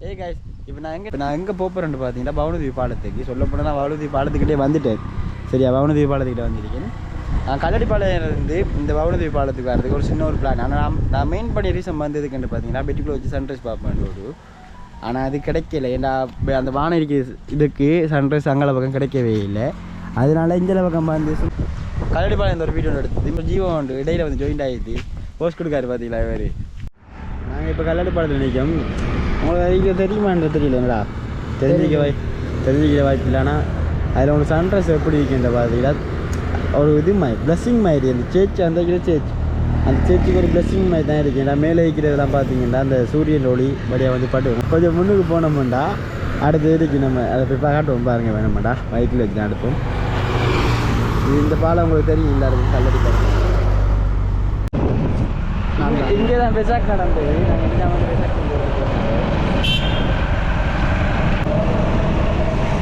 ஏய் गाइस இப்போ நான் எங்கே போகிறேன்னு பார்த்தீங்கன்னா பவனதீவு பாலத்துக்கு சொல்லப்போனால் நான் பவனதீவு பாலத்துக்கிட்டே வந்துட்டேன். சரியா, பவனதீவு பாலத்துக்கிட்ட வந்திருக்கேன். நான் கல்லடிப்பாளையிலேருந்து இந்த பவனதீவு பாலத்துக்கு வரதுக்கு ஒரு சின்ன ஒரு பிளான். ஆனால் நான் மெயின் பண்ணி ரீசன் வந்ததுக்குன்னு பார்த்தீங்கன்னா பெட்டிக்குள்ளே வச்சு சன்ரைஸ் பார்ப்பேன் ஒரு. ஆனால் அது கிடைக்கல. ஏன்னா அந்த வானரிக்கு இதுக்கு சன்ரைஸ் அங்கே பக்கம் கிடைக்கவே இல்லை. அதனால இந்த பக்கம் வந்து கல்லடிப்பாளையம் இந்த ஒரு வீடியோ எடுத்து இப்போ ஜீவம் உண்டு இடையில வந்து ஜாயின்ட் ஆகிடுது. போஸ்ட் கொடுக்காரு பார்த்தீங்களா இவர். நாங்கள் இப்போ கல்லடிப்பாளையத்தில் நிற்கும். உங்களுக்கு தெரியுமான்றது தெரியலங்களா? தெரிஞ்சிக்கிற வாய்ப்பு இல்லைன்னா அதில் உங்களுக்கு சன்ரைஸ் எப்படி இருக்குன்ற பார்த்தீங்கன்னா ஒரு இது மாதிரி பிளஸ்ஸிங் மாதிரி அந்த சேர்ச்சி அந்த சேர்ச்சி அந்த சேர்ச்சிக்கு ஒரு பிளஸ்ஸிங் மாதிரி தான் இருக்குங்களா. மேலே இருக்கிறதெல்லாம் பார்த்தீங்கன்னா அந்த சூரியன் ஒளி வழியாக வந்து பட்டு கொஞ்சம் முன்னுக்கு போனோம்டா அடுத்து இருக்கு. நம்ம அதை போய் காட்டுவோம் பாருங்கள் வேணுமாடா. பைக்கில் வச்சு தான் எடுப்போம். இந்த பாலம் உங்களுக்கு தெரியும் எல்லாருக்கும் கல்லடி பாலம். இங்கே தான் பெசாக் நடந்தது. நாங்கள் இங்கே வந்து பெசாக்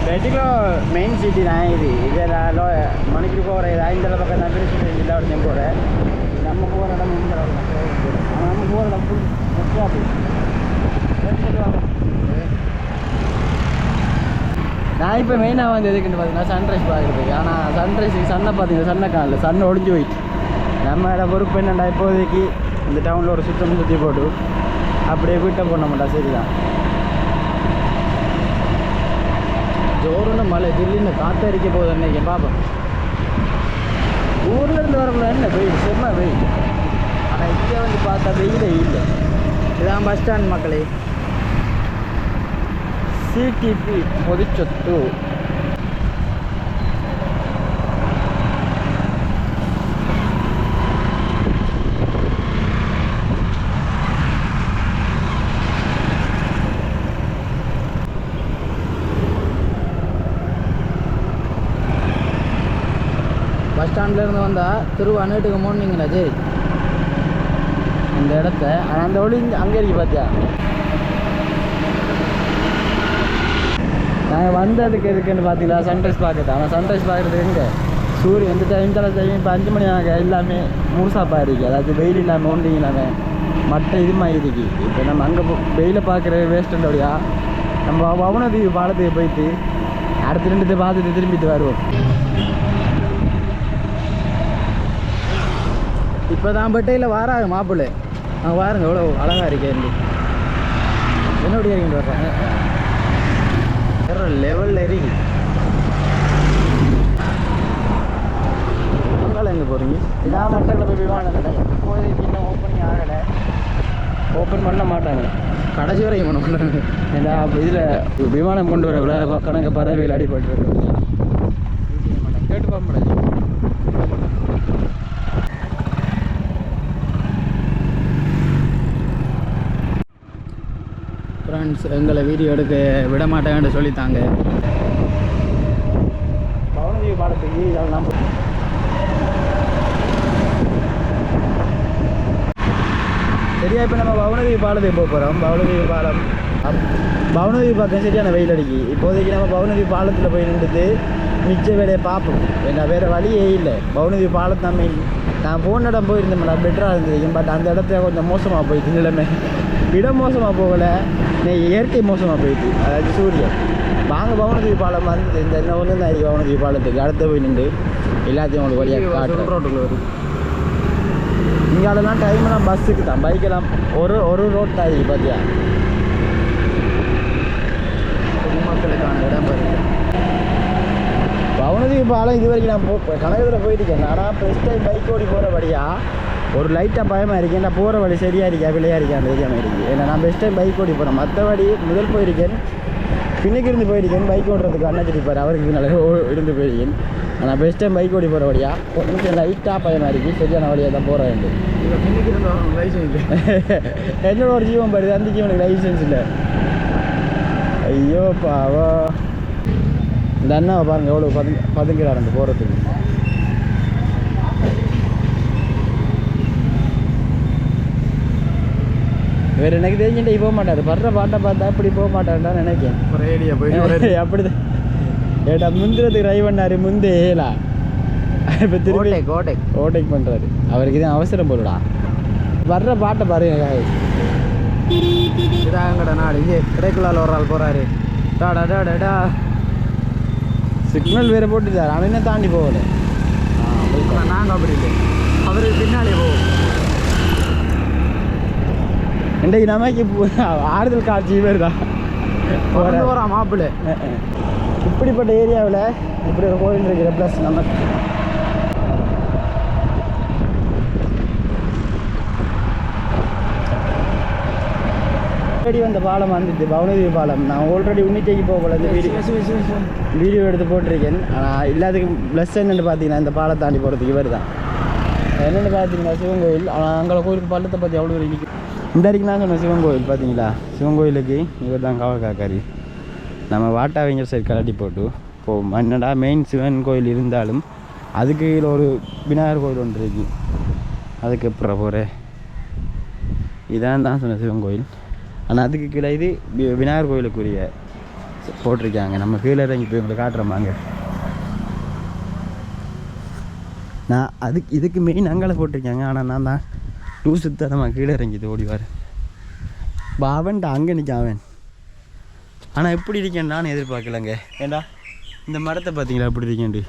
பெட்டிக்கோ மெயின் சிட்டி தான் இது. இதெல்லாம் மணிக்கு போகிற இந்த பக்கம் தான் பிரிச்சு எல்லா இடத்தையும் போகிறேன். நம்ம போகிற இடம் இந்த இடம். ஆனால் நம்ம போகிற இடம் ஃபுல் மெட்ராப்பு. நான் இப்போ மெயினாக வந்து எதுக்குன்னு பார்த்தீங்கன்னா சன்ரைஸ் பார்க்குறதுக்கு. ஆனால் சன்ரைஸுக்கு சன்னை பார்த்தீங்கன்னா சன்னை காணல. சன்னை ஒழிஞ்சு போயிட்டு நம்ம இடம் பொறுப்பு என்னண்டா இப்போதைக்கு இந்த டவுனில் ஒரு சுற்றி போட்டு அப்படியே வீட்டை போட மாட்டா. சரிதான், ஜோருன்னு மழை திடீர்னு காற்று அடிக்க போகுது. அன்னைக்கு பார்ப்போம். ஊர்லேருந்து வரக்குள்ள என்ன வெயில், செம்ம வெயில். ஆனால் இங்கே வந்து பார்த்தா வெயிலே இல்லை. இதான் பஸ் ஸ்டாண்ட் மக்களே. சிடிபி பொதுச்சொத்து. பஸ் ஸ்டாண்ட்லேருந்து வந்தால் திருவானேட்டுக்கு போனீங்களா? சரி, இந்த இடத்த அந்த ஒளி அங்கே இருக்கு பார்த்தியா. நாங்கள் வந்ததுக்கு எதுக்குன்னு பார்த்தீங்களா சன்ரைஸ் பார்க்குறது. ஆனால் சன்ரைஸ் பார்க்குறதுக்கு எங்கே சூரியன் எந்த டைம் டைம் இப்போ 5 மணி ஆக எல்லாமே முழுசாப்பாக இருக்குது. அதாவது வெயில் இல்லாமல் ஒன்றிங்க இல்லாமல் மற்ற இதுமாக இருக்குது. இப்போ நம்ம அங்கே வெயிலை பார்க்குற வேஸ்ட்டுன்றபடியா நம்ம பவனதீவு பாலத்துக்கு போயிட்டு அடுத்த 2 பார்த்துட்டு திரும்பிட்டு வருவோம். இப்போ தான் பட்டையில் வாராங்க மாப்பிள்ளை. வாருங்க எவ்வளோ அழகாக இருக்கேன். என்னோடைய இருக்கீங்க வர்றாங்க வேறு லெவலில் இருக்கு. அங்கால எங்கே போகிறீங்க? இதான் மட்டத்தில் போய் விமானம் இல்லை. இப்போதைக்கு இன்னும் ஓப்பனிங் ஆகலை. ஓப்பன் பண்ண மாட்டாங்க. கடைசி வரைக்கும் பண்ண மாட்டாங்க. ஏன்னா இதில் விமானம் கொண்டு வர கணக்கு பறவைகள் அடிபட்டு கேட்டு பார்க்க முடியாது. ஃப்ரெண்ட்ஸ் எங்களை வீடியோ எடுக்க விட மாட்டேன்னு சொல்லித்தாங்க. பவனதீவு பாலத்துக்கு இதெல்லாம் சரியா. இப்போ நம்ம பவனதீவு பாலத்துக்கு போக போகிறோம். பவனதீவு பக்கம் சரியான வெயில் அடிக்கி. இப்போதைக்கு நம்ம பவனதீவு பாலத்தில் போய் நின்றுட்டு மிச்ச வேலையை பார்ப்போம். ஏன்னா வேறு வழியே இல்லை. பவனதீவு பாலத்து நம்ம நான் போன இடம் போயிருந்தோம்னா பெட்டராக இருந்தது. பட் அந்த இடத்துல கொஞ்சம் மோசமாக போயிடுச்சு. நிலைமை இடம் மோசமாக போகலை, இயற்கை மோசமாக போயிடுச்சு. அதாவது சூரியன் வாங்க பவனதீவு பாலம் வந்து இந்த என்ன ஒன்று தான் பவனதீவு பாலத்துக்கு அடுத்த போய் நின்று எல்லாத்தையும் உங்களுக்கு வழியாக காட்டுறோம். ரோட்டுக்குள்ள வரும். இங்காலெல்லாம் டைம்லாம் பஸ்ஸுக்கு தான், பைக்கெல்லாம் ஒரு ரோட் தான் இருக்குது பார்த்தியா. பொதுமக்களுக்கான இடம் பாருங்க. பவனதீவு பாலம் இது வரைக்கும் நான் கனகத்தில் போயிட்டுருக்கேன். ஆனால் ஃபஸ்ட் டைம் பைக் ஓடி போகிறபடியாக ஒரு லைட்டாக பயமாக இருக்குது. நான் போகிற வழி சரியாக இருக்கா விளையாக இருக்கான்னு தெரியாமல் இருக்குது. ஏன்னா நான் பெஸ்ட் டைம் பைக் ஓடி போகிறேன். மற்றபடி முதல் போயிருக்கேன், பின்னுக்கு இருந்து போயிருக்கேன். பைக் ஓட்டுறதுக்கு அண்ணாச்சிருப்பார், அவருக்கு நல்லா இருந்து போயிருக்கேன். ஆனால் பெஸ்ட் டைம் பைக் ஓடி போகிற வழியாக கொஞ்சம் லைட்டாக பயமாக இருக்குது. சரியான வழியாக தான் போகிறேன். பின்னுக்கு இருந்த லைசன்ஸ் என்னோட ஒரு ஜீவன் பாருது, அந்த ஜீவனுக்கு லைசன்ஸ் இல்லை. ஐயோ பாவா. இந்த அண்ணாவை பாருங்கள் எவ்வளோ பதுங்கிறார் அந்த போகிறதுக்கு. வேறு எனக்கு தெரிஞ்சுட்டு போக மாட்டார். வர்ற பாட்டை பார்த்தா அப்படி போக மாட்டாருன்னு நினைக்கிறேன். அப்படிதான் ஏட்டா முந்துறதுக்கு ட்ரை பண்ணார். முந்தே ஏலா இப்போ திரும்பி ஓட்டேக் பண்ணுறாரு. அவருக்கு தான் அவசரம் போடுடா. வர்ற பாட்டை பாருங்க. இதான் எங்கட நாடு இங்கே கிடைக்கலால் ஒரு ஆள் போகிறாரு டாடா டாடா சிக்னல் வேறு போட்டுட்டார் அவன் என்ன தாண்டி போகல நாங்கள் அப்படி இல்லை அவருக்கு பின்னாலே போவோம் இன்றைக்கு நமக்கு ஆறுதல் காட்சி பேர் தான் போகிறா மாப்பிள்ளை இப்படிப்பட்ட ஏரியாவில் இப்படி ஒரு கோயில் இருக்கிற ப்ளஸ் நமக்கு ஆல்ரெடி வந்த பாலம் வந்துட்டு பவனதேவி பாலம் நான் ஆல்ரெடி உன்னிச்சைக்கு போகல இந்த வீடியோ எடுத்து போட்டிருக்கேன் ஆனால் எல்லாத்துக்கும் ப்ளஸ் என்னென்னு பார்த்தீங்கன்னா இந்த பாலம் தாண்டி போகிறதுக்கு இவர் தான் என்னென்னு பார்த்தீங்கன்னா சிவன் கோயில் ஆனால் அங்கே கோயிலுக்கு பள்ளத்தை பற்றி அவ்வளோ ஒரு இன்னைக்கு இந்த வரைக்கும் நான் சொன்னேன் சிவன் கோயில் பார்த்தீங்களா சிவன் கோயிலுக்கு இவர் தான் காவல் காக்காரி நம்ம வாட்டாவிங்கர் சைடு கலட்டி போட்டு போவோம் என்னடா மெயின் சிவன் கோயில் இருந்தாலும் அதுக்கு ஒரு விநாயகர் கோயில் ஒன்று இருக்கு அதுக்கு அப்புறம் போகிற இதான் தான் சொன்னேன் சிவன் கோயில் ஆனால் அதுக்கு கீழே இது விநாயகர் கோயிலுக்குரிய போட்டிருக்காங்க நம்ம கீழே இறங்கி போய் உங்களை காட்டுறோமாங்க நான் இதுக்கு மெயின் அங்கே போட்டிருக்காங்க ஆனால் நான் தான் லூசுத்தனமாக கீழே இறங்கிது ஓடிவார் அவன்டா அங்கே நிற்க அவன் ஆனால் எப்படி இருக்கேன் நான் எதிர்பார்க்கலங்க ஏண்டா இந்த மரத்தை பார்த்தீங்களா எப்படி இருக்கேன்டி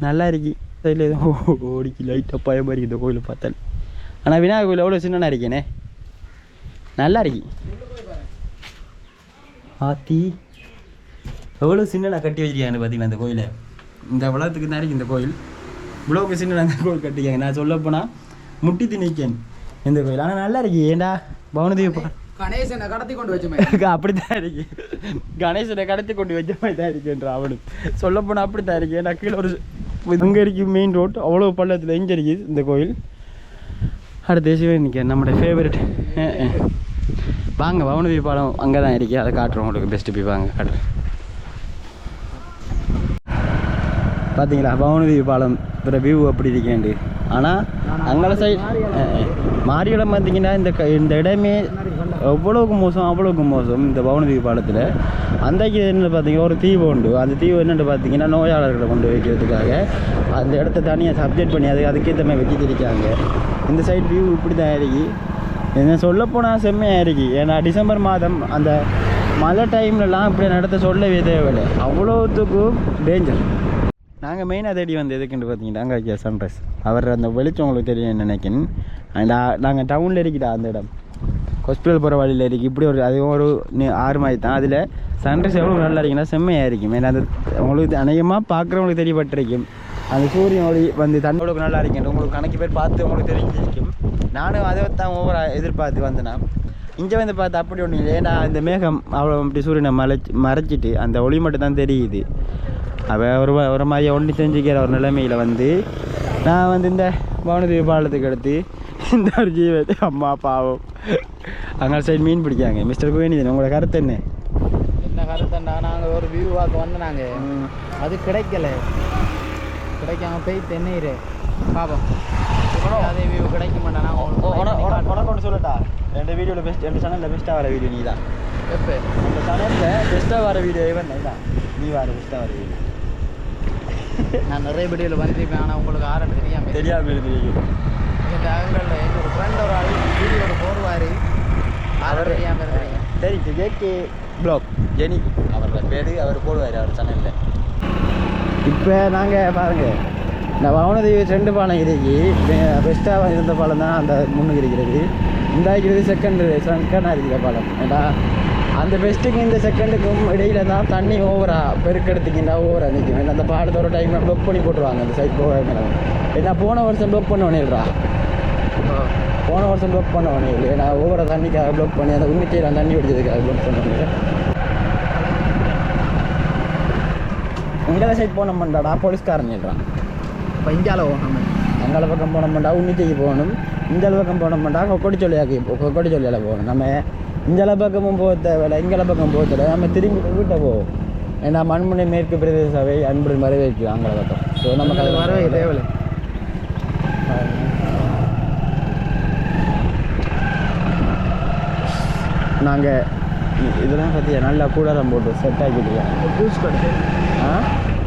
நல்லா இருக்கி சைடில் எதுவும் ஓடிக்கு லைட்டாக பயமாக இருக்குது இந்த கோயிலை பார்த்தால் ஆனால் விநாயகர் கோயில் எவ்வளோ சின்னனா இருக்கேனே நல்லா இருக்கி ஆத்தி எவ்வளோ சின்னனா கட்டி வச்சிருக்காங்க பார்த்தீங்களா இந்த கோயிலை இந்த வளத்துக்கு தான் இருக்குது இந்த கோயில் இவ்வளோக்கு சின்ன அந்த கோயில் கட்டிக்காங்க நான் சொல்ல போனால் முட்டி திணிக்கேன் இந்த கோயில் ஆனால் நல்லா இருக்கு ஏண்டா பவனதேவி கணேசனை கடத்தி கொண்டு வச்ச அப்படித்தான் இருக்கு கணேசனை கடத்தி கொண்டு வச்ச மாதிரி தான் இருக்குன்ற அவனுக்கு சொல்ல போனால் அப்படி தான் இருக்கு ஏன்னா கீழே ஒரு இங்கே இருக்கு மெயின் ரோட் அவ்வளோ பள்ளத்தில் எங்கே இருக்குது இந்த கோயில் அடுத்த சிவன் நிற்க நம்மளோட ஃபேவரட் வாங்க பவனதேவி பாலம் அங்கே தான் இருக்கு அதை காட்டுறோம் உங்களுக்கு பெஸ்ட்டு போய் வாங்க காட்டுறேன் பார்த்தீங்களா பவனதேவி பாலம் பிற வியூ அப்படி இருக்கேண்டு ஆனால் அங்கே சைட் மாரியடம் பார்த்தீங்கன்னா இந்த இடமே எவ்வளோக்கு மோசம் இந்த பவனதேவி பாலத்தில் அன்றைக்கு என்ன பார்த்தீங்கன்னா ஒரு தீவு உண்டு அந்த தீவு என்னென்னு பார்த்தீங்கன்னா நோயாளர்களை கொண்டு வைக்கிறதுக்காக அந்த இடத்த தனியாக சப்ஜெக்ட் பண்ணி அதுக்கேற்ற மாதிரி வச்சு திரிக்காங்க இந்த சைட் வியூ இப்படி தான் இருக்கு என்ன சொல்லப்போனால் செம்மையாக இருக்கு ஏன்னா டிசம்பர் மாதம் அந்த மழை டைம்லலாம் இப்படி நடத்த சொல்லவே தேவையில்லை அவ்வளோத்துக்கும் டேஞ்சர் நாங்கள் மெயினாக தேடி வந்து எதுக்குன்னு பார்த்தீங்கன்னா அங்கே சன்ரைஸ் அவர் அந்த வெளிச்சம் உங்களுக்கு தெரியும் நினைக்கிறேன் அண்ட் நாங்கள் டவுனில் இருக்கிட்டா அந்த இடம் ஹாஸ்பிட்டல் போகிற வழியில் இருக்குது இப்படி ஒரு அது ஒரு 6 மாதிரி தான் அதில் சன்ரைஸ் எவ்வளோ நல்லா இருக்குன்னா செம்மையாக இருக்கும் ஏன்னா அது உங்களுக்கு அநேகமாக பார்க்குறவங்களுக்கு தெரியப்பட்டிருக்கும் அந்த சூரியன் ஒளி வந்து தண்ணி நல்லா இருக்கும் உங்களுக்கு கணக்கு பேர் பார்த்து உங்களுக்கு தெரிஞ்சிருக்கும் நானும் அதை தான் ஓவராக எதிர்பார்த்து வந்தேன்னா இங்கே வந்து பார்த்து அப்படி ஒன்றும் இல்லை ஏன்னா இந்த மேகம் அவ்வளோ அப்படி சூரியனை மறைச்சிட்டு அந்த ஒளி மட்டும் தான் தெரியுது அவள் ஒரு மாதிரி ஒன்று செஞ்சுக்கிற ஒரு நிலைமையில் வந்து நான் வந்து இந்த பவனதேவி பாலத்துக்கு எடுத்து இந்த ஒரு ஜீவத்தை அம்மா பாவம் அங்கே சைடு மீன் பிடிக்காங்க மிஸ்டர் குவேனிதன் உங்களோட கருத்து என்ன கருத்துண்டா நாங்கள் ஒரு வியூ பார்க்க வந்து நாங்கள் அது கிடைக்காம போய் தென்னையிரு பாப்போம் அதே வியூ கிடைக்க மாட்டேன் உனக்கு ஒன்று சொல்லட்டா 2 வீடியோவில் ரெண்டு சேனலில் பெஸ்ட்டாக வர வீடியோ நீ தான் எப்போ அந்த சேனலில் பெஸ்ட்டாக வர வீடியோ இவன் தான் நீ வர பெஸ்ட்டாக வர வீடியோ நான் நிறைய வீடியோவில் வந்துருப்பேன் ஆனால் உங்களுக்கு ஆரம்பி தெரியாமல் தெரியும் இந்த ஆங்கிளில் எங்கள் ஃப்ரெண்ட் ஒரு ஆள் வீடியோவில் போடுவார் அவர் தெரியாமல் இருக்கிறீங்க தெரிஞ்சு ஜேகே ப்ளாக் ஜெனி அவரோட பேர் அவர் போடுவார் அவர் சேனலில் இப்போ நாங்கள் பாருங்கள் இந்த பவனதேவி 2 பாலம் இருக்கு பெஸ்ட்டாக இருந்த பாலம் தான் அந்த முன்னுக்கு இருக்கிறது இந்த இருக்கிறது செகண்டாக இருக்கிற பாலம் ஏன்னா அந்த பெஸ்ட்டுக்கு இந்த செகண்டுக்கும் இடையில தான் தண்ணி பெருக்கெடுத்துக்கிட்டா ஓவராக நிற்கும் அந்த பாலத்தோட டைமில் ப்ளொக் பண்ணி போட்டுருவாங்க அந்த சைட் போக ஏன்னா போன வருஷம் ப்ளொக் பண்ண போன வருஷம் ப்ளொக் பண்ண இல்லை ஏன்னா ஓவராக தண்ணிக்காக ப்ளொக் பண்ணி அந்த உன்னிச்சையில் தண்ணி பிடிச்சதுக்காக ப்ளொக் பண்ணுவாங்க இங்கே சைட் போன மாட்டாடா போலீஸ்காரன் சொல்கிறான் இப்போ இந்தியாவில் போகணும் அங்கால பக்கம் போன மாட்டா உன்னிச்சைக்கு போகணும் இந்த பக்கம் போன மாட்டா கொக்கடி சொல்லியால் போகணும் நம்ம இந்த பக்கமும் போக தேவையில்லை இங்கே பக்கம் போக தேவை நம்ம திரும்பி வீட்டை போவோம் ஏன்னா மண்முனை மேற்கு பிரதேச சபை அன்புடன் வரவேற்கும் அங்கே பக்கம் ஸோ நமக்கு அது வரவே தேவையில்லை நாங்கள் இதெல்லாம் பார்த்தியா நல்லா கூடாரம் போட்டு செட் ஆக்கிட்டு ஜூஸ் கட்டு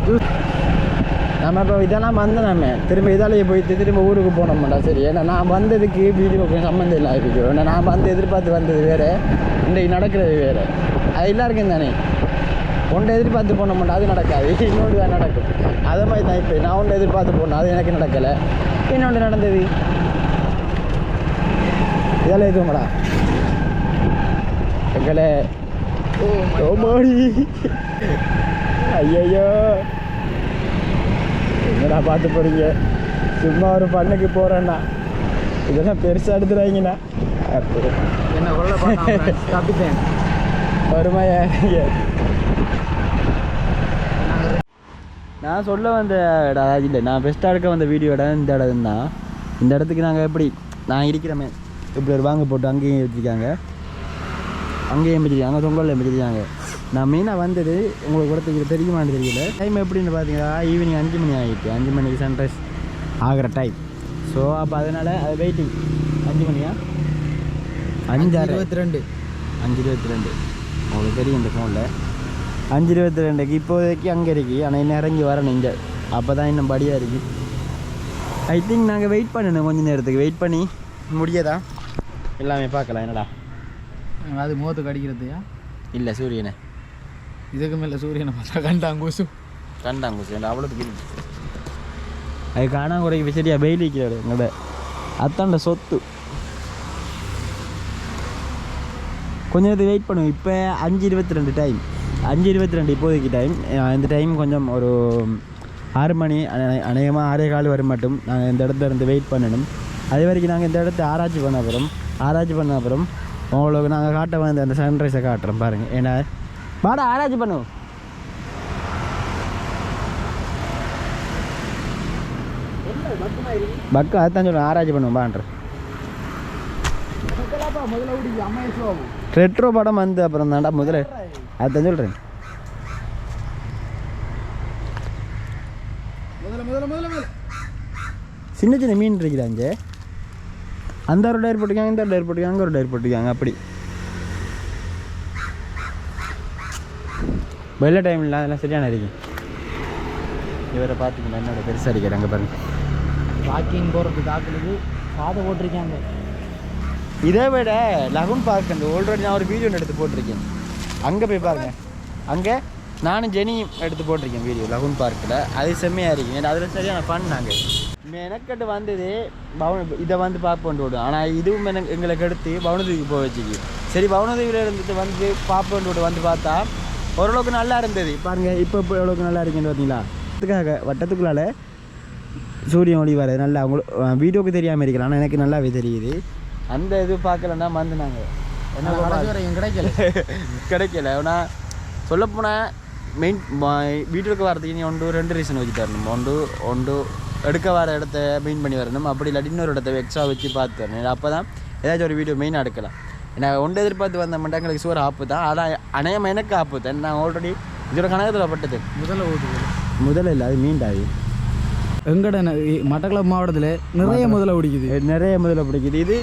ஜூஸ் நம்ம இப்போ இதெல்லாம் வந்து நம்ம திரும்ப இதாலேயே போயிட்டு திரும்ப ஊருக்கு போனோம்டா சரி. ஏன்னா நான் வந்ததுக்கு வீடியோக்கு சம்மந்தம் இல்லை இருக்கு. ஏன்னா நான் வந்து எதிர்பார்த்து வந்தது வேறு, இன்றைக்கு நடக்கிறது வேறு. அது எல்லாருக்கும் தானே. ஒன்றை எதிர்பார்த்து போனோம்டா அது நடக்காது, இன்னொன்று தான் நடக்கும். அதே மாதிரி தான் இப்போ நான் ஒன்றை எதிர்பார்த்து போனேன், அது எனக்கு நடக்கலை. இன்னொன்று நடந்தது. இதெல்லாம் எதுவும்டா எங்களை ஓமாடி ஐயோ என்னடா பார்த்து போகிறீங்க? சும்மா ஒரு பண்ணுக்கு போகிறேன்னா இதெல்லாம் பெருசாக எடுத்துறாங்கண்ணா. என்ன கொள்ள தப்பிட்டேன் வருமாயா? நான் சொல்ல வந்த இடம் இல்லை, நான் பெஸ்ட்டாக எடுக்க வந்த வீடியோ இடம் இந்த இடம் தான். இந்த இடத்துக்கு நாங்கள் எப்படி நான் இருக்கிறமே இப்படி ஒரு வாங்க போட்டு அங்கேயும் வச்சுருக்காங்க, அங்கேயும் வச்சுருக்காங்க, தொங்கலில் வச்சுருக்காங்க. நான் மெயினாக வந்தது உங்களுக்கு கூட தெரியுமான்னு தெரியல. டைம் எப்படின்னு பார்த்தீங்கன்னா ஈவினிங் 5 மணி ஆகிட்டு, 5 மணிக்கு சன்ரைஸ் ஆகிற டைம். ஸோ அப்போ அதனால் அது வெயிட்டிங் 5 மணியா 5:22 5:22 உங்களுக்கு தெரியும் இந்த ஃபோனில் 5:22க்கு இப்போதைக்கு அங்கே இருக்குது. ஆனால் இன்னும் இறங்கி வரணும் இங்கே, அப்போ தான் இன்னும் படியாக இருக்குது. ஐ திங்க் நாங்கள் வெயிட் பண்ணணும் கொஞ்சம் நேரத்துக்கு, வெயிட் பண்ணி முடியதா எல்லாமே பார்க்கலாம். என்னடா அது முகத்துக்கு அடிக்கிறதுயா? இல்லை சூரியனை இதுக்கு மேலே சூரியனை பார்த்தா கண்டாங்கூசு ஏன்னா அவ்வளோத்துக்கு அது காணாங்குறைக்கு சரியா வெயில் இருக்கிறாரு எங்களோட அத்தாண்ட சொத்து. கொஞ்ச நேரத்துக்கு வெயிட் பண்ணுவோம். இப்போ 5:22 டைம், 5:22 இப்போதைக்கு டைம். இந்த டைம் கொஞ்சம் ஒரு 6 மணி அநேகமாக 6:15 வரும் மட்டும் நாங்கள் இந்த இடத்துல இருந்து வெயிட் பண்ணணும். அதே வரைக்கும் நாங்கள் இந்த இடத்த ஆராய்ச்சி பண்ண அப்புறம் உங்களுக்கு நாங்கள் காட்ட வந்து அந்த சன்ரைஸை காட்டுறோம் பாருங்கள். ஏன்னா வாடா ஆராய்ச்சி பண்ணுவோம். பக்கு அதுதான் சொல்லுவேன், ஆராய்ச்சி பண்ணுவோம் பான்ற ரெட்ரோ படம் வந்து அப்புறம் தாண்டா முதல்ல அதுதான் சொல்கிறேன். சின்ன சின்ன மீன் இருக்கிறாங்க. அந்த ஒரு டயர் போட்டுக்காங்க, இந்த டயர் போட்டுக்காங்க, அங்கே ஒரு டயர் போட்டுக்காங்க. அப்படி வெள்ளை டைமில் அதெல்லாம் சரியான இருக்கும். இவரை பார்த்துக்கணும் என்னோட பெருசாக இருக்கிறாங்க பாருங்க. வாக்கிங் போகிறதுக்கு ஆக்களுக்கு பாதை போட்டிருக்காங்க. இதை விட லகுன் பார்க் அந்த ஆல்ரெடி நான் ஒரு வீடியோ எடுத்து போட்டிருக்கேன், அங்கே போய் பாருங்கள். அங்கே நானும் ஜெனியும் எடுத்து போட்டிருக்கேன் வீடியோ லகுன் பார்க்கில். அது செம்மையாக இருக்கும். ஏன்னா அதில் சரியான ஃபன். நாங்கள் மெனக்கட்டு வந்தது இதை வந்து பார்ப்போண்டு விடும். ஆனால் இதுவும் எங்களுக்கு எடுத்து பவனதீவுக்கு போக வச்சுக்கு. சரி பவனதீவில் இருந்துட்டு வந்து பார்ப்போண்டு விட்டு வந்து பார்த்தா ஓரளவுக்கு நல்லா இருந்தது பாருங்கள். இப்போ எவ்வளோக்கு நல்லா இருக்குன்னு பார்த்தீங்களா? அதுக்காக வட்டத்துக்குள்ளால் சூரியன் ஒளி வர நல்லா அவங்களுக்கு வீடியோக்கு தெரியாமல் இருக்கலாம், ஆனால் எனக்கு நல்லாவே தெரியுது. அந்த இது பார்க்கலன்னா வந்து நாங்கள் என்ன கிடைக்கல. ஆனால் சொல்லப்போனால் மெயின் வீட்டுக்கு வரதுக்கு நீ 2 ரீசன் வச்சு தரணும். ஒன்று எடுக்க வர இடத்த மெயின் பண்ணி வரணும், அப்படி இல்லாட்டி இன்னொரு இடத்த எக்ஸ்ட்ரா வச்சு பார்த்து வரணும். அப்போ தான் ஏதாச்சும் ஒரு வீடியோ மெயினாக எடுக்கலாம். ஏன்னா ஒன்று எதிர்பார்த்து வந்த மட்டும் எங்களுக்கு சூற ஆப்பு தான். ஆனால் அநேகமாக எனக்கு ஆப்பு தான். நான் ஆல்ரெடி இதோட கணக்கத்தில் பட்டது முதல்ல இல்லை, அது மீண்டாது. எங்கட மட்டக்களப்பு மாவட்டத்தில் நிறைய முதல்ல பிடிக்குது. இது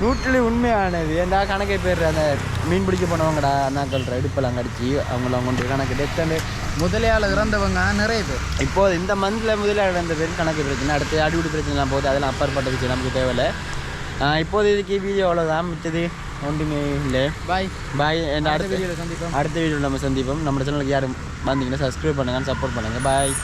நூற்றில் உண்மையானது. ஏன்டா கணக்கை பேர் அந்த மீன் பிடிக்க போனவங்கடா அண்ணாக்கள் இடுப்பெல்லாம் கடிச்சு அவங்களாம் கொண்டு கணக்கு டெத்து முதலையால் இறந்தவங்க நிறைய பேர். இப்போது இந்த மந்தில் முதலில் இறந்த பேர் கணக்கு பிரச்சனை, அடுத்து அடிப்படை பிரச்சனைலாம் போகுது. அதெல்லாம் அப்பாற்பட்ட விஷயம் நமக்கு தேவையில்லை. இப்போது இதுக்கு வீடியோ அவ்வளோதான், மிச்சது ஒன்றுமே இல்லை. பாய். அடுத்த வீடியோவில் நம்ம சந்திப்போம். நம்ம சேனலுக்கு யாரும் வந்தீங்கன்னா சப்ஸ்கிரைப் பண்ணுங்கள், சப்போர்ட் பண்ணுங்கள். பாய்.